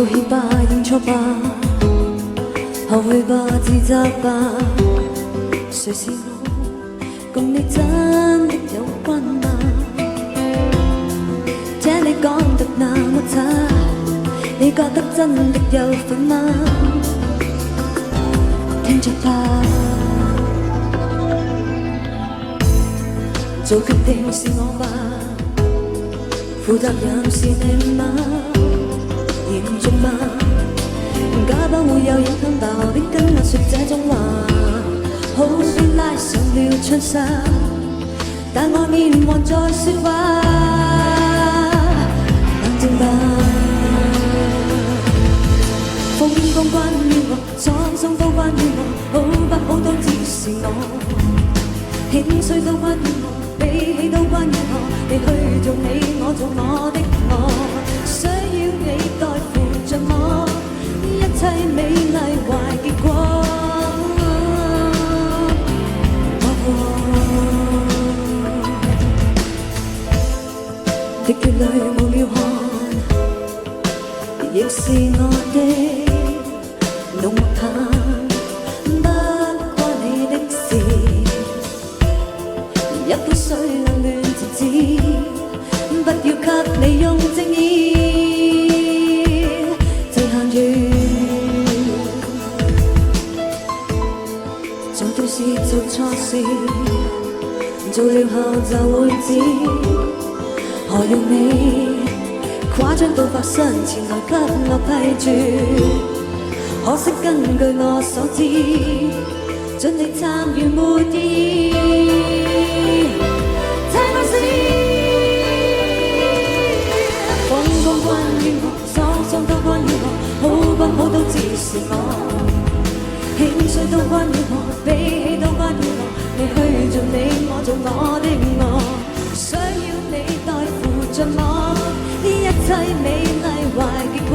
道歉吧，認錯吧，後悔吧，自責吧。誰是我，共你真的有關嗎？這你講得那麼差，你覺得真的有份嗎？聽着吧，做決定是我吧，負責任是你嗎？嚴重嗎？假把會有影響吧，何必跟我說這種話？好比拉上了窗紗，但外面還在說話。冷靜吧，風光關於我，滄桑都關於我，好不好都只是我，興衰都關於我，比起都關於我，你去做你，我做我的我，需要你代扶着我，一切美麗壞結果。滴血淚無了汗，亦是我的濃墨淡，不關你的事。一杯水冷暖自知，不要給你用正義制限住。做對事做錯事，做了後就會知。何用你誇張到發生前來給我批注？可惜根據我所知，盡力參與沒意義。這個事風光關於我，滄桑都關於我，好不好都只是我，興衰都關於我，比起都關於我，你去做你，我做我的我，需要你代扶着我，呢一切美麗壞結果。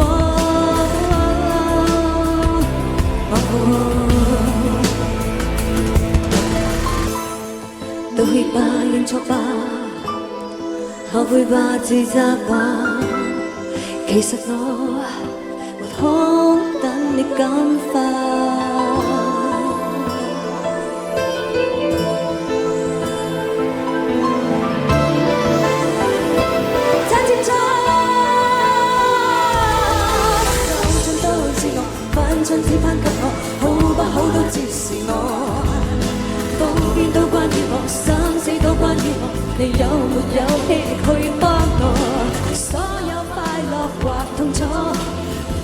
道歉吧，認錯吧，後悔吧，自責吧。其實我沒空等你感化。親子班給我，好不好都只是我，東邊都關於我，生死都關於我，你有沒有氣力去幫我？所有快樂或痛楚，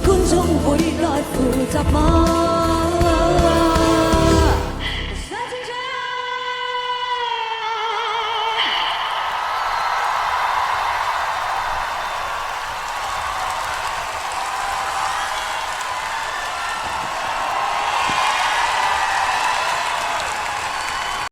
觀眾會來負責我。